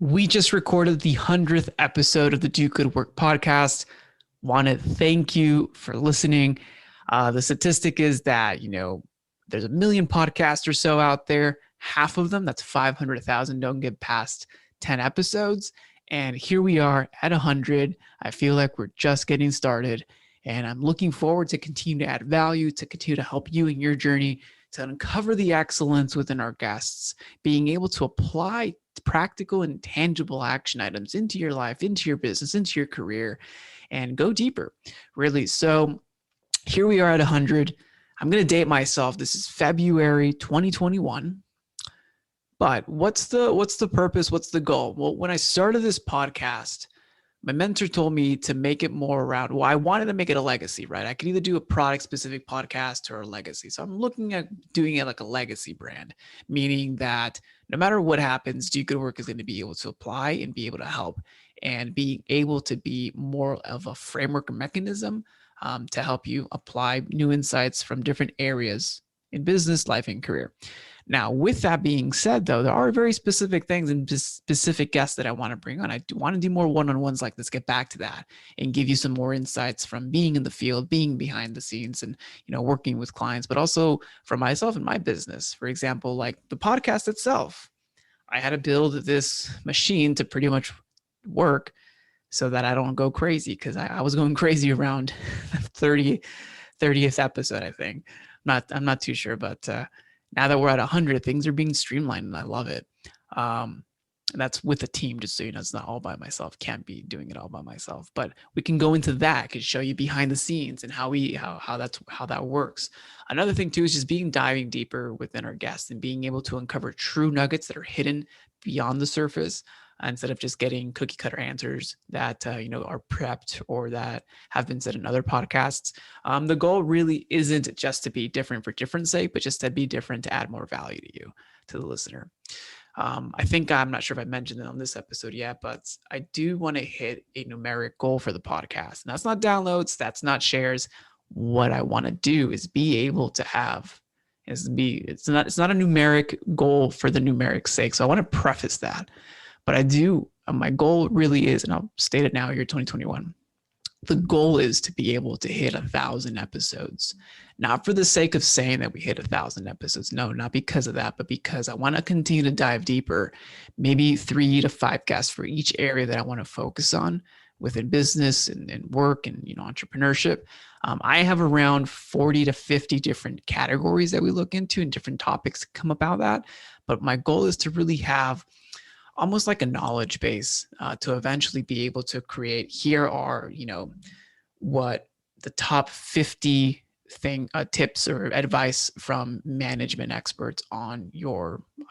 We just recorded the 100th episode of the Do Good Work podcast. Want to thank you for listening. The statistic is that, there's a million podcasts or so out there. Half of them, that's 500,000, don't get past 10 episodes. And here we are at 100. I feel like we're just getting started. And I'm looking forward to continue to add value, to continue to help you in your journey, to uncover the excellence within our guests, being able to apply practical and tangible action items into your life, into your business, into your career, and go deeper, really. So here we are at 100. I'm going to date myself. This is February 2021. But what's the purpose? What's the goal? Well, when I started this podcast, my mentor told me to make it more around, well, I wanted to make it a legacy, right? I could either do a product specific podcast or a legacy. So I'm looking at doing it like a legacy brand, meaning that no matter what happens, Do Good Work is going to be able to apply and be able to help and be able to be more of a framework or mechanism to help you apply new insights from different areas in business, life, and career. Now, with that being said, though, there are very specific things and specific guests that I want to bring on. I do want to do more one-on-ones like this, get back to that, and give you some more insights from being in the field, being behind the scenes, and working with clients, but also for myself and my business. For example, like the podcast itself, I had to build this machine to pretty much work so that I don't go crazy, because I was going crazy around 30th episode, I think. I'm not too sure, but now that we're at 100, things are being streamlined, and I love it. And that's with a team, just so you know, it's not all by myself. Can't be doing it all by myself. But we can go into that. I can show you behind the scenes and how that works. Another thing too is just diving deeper within our guests and being able to uncover true nuggets that are hidden beyond the surface, instead of just getting cookie cutter answers that are prepped or that have been said in other podcasts. The goal really isn't just to be different for different sake, but just to be different to add more value to you, to the listener. I think, I'm not sure if I mentioned it on this episode yet, but I do want to hit a numeric goal for the podcast. And that's not downloads, that's not shares. What I want to do is be able to have it's not a numeric goal for the numeric sake. So I want to preface that. But my goal really is, and I'll state it now here, 2021. The goal is to be able to hit 1,000 episodes, not for the sake of saying that we hit 1,000 episodes. No, not because of that, but because I want to continue to dive deeper, maybe 3 to 5 guests for each area that I want to focus on within business and work and entrepreneurship. I have around 40 to 50 different categories that we look into and different topics come about that. But my goal is to really have almost like a knowledge base to eventually be able to create, here are, what the top 50 tips or advice from management experts on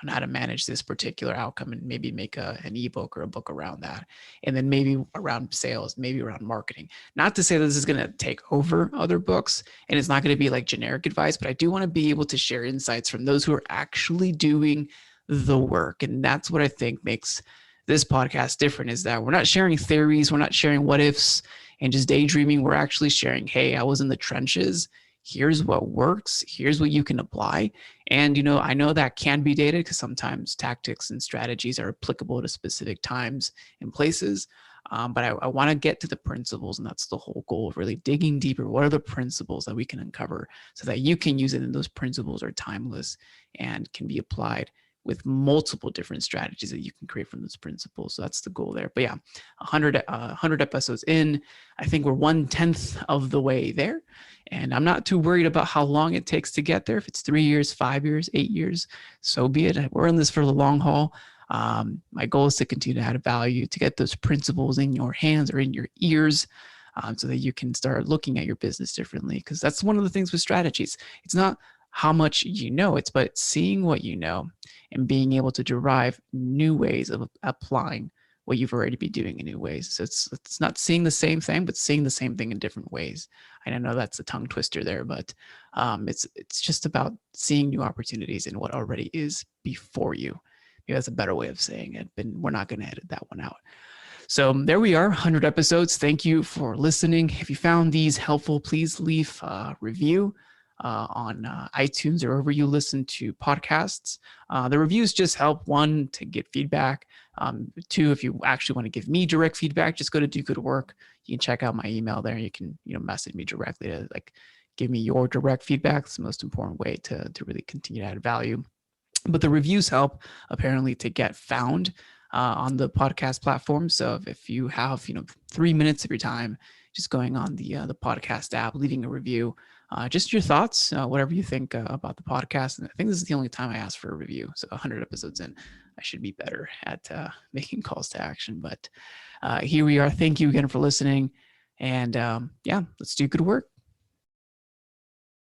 how to manage this particular outcome, and maybe make an ebook or a book around that. And then maybe around sales, maybe around marketing. Not to say that this is going to take over other books and it's not going to be like generic advice, but I do want to be able to share insights from those who are actually doing the work. And that's what I think makes this podcast different, is that we're not sharing theories, we're not sharing what ifs and just daydreaming. We're actually sharing, hey, I was in the trenches. Here's what works. Here's what you can apply. And, I know that can be dated because sometimes tactics and strategies are applicable to specific times and places. But I want to get to the principles, and that's the whole goal of really digging deeper. What are the principles that we can uncover so that you can use it, and those principles are timeless and can be applied with multiple different strategies that you can create from those principles. So that's the goal there. But yeah, 100 episodes in, I think we're 1/10 of the way there. And I'm not too worried about how long it takes to get there. If it's 3 years, 5 years, 8 years, so be it. We're in this for the long haul. My goal is to continue to add value, to get those principles in your hands or in your ears, so that you can start looking at your business differently. Because that's one of the things with strategies. It's not how much you know, it's but seeing what you know and being able to derive new ways of applying what you've already been doing in new ways. So it's not seeing the same thing, but seeing the same thing in different ways. And I know that's a tongue twister there, but it's just about seeing new opportunities in what already is before you. Maybe that's a better way of saying it, but we're not going to edit that one out. So there we are, 100 episodes. Thank you for listening. If you found these helpful, please leave a review. on iTunes or wherever you listen to podcasts. The reviews just help, one, to get feedback. Two, if you actually want to give me direct feedback, just go to Do Good Work. You can check out my email there. You can, message me directly to give me your direct feedback. It's the most important way to really continue to add value. But the reviews help apparently to get found on the podcast platform. So if you have 3 minutes of your time just going on the podcast app, leaving a review, just your thoughts, whatever you think about the podcast. And I think this is the only time I ask for a review. So 100 episodes in, I should be better at making calls to action. But here we are. Thank you again for listening. And let's do good work.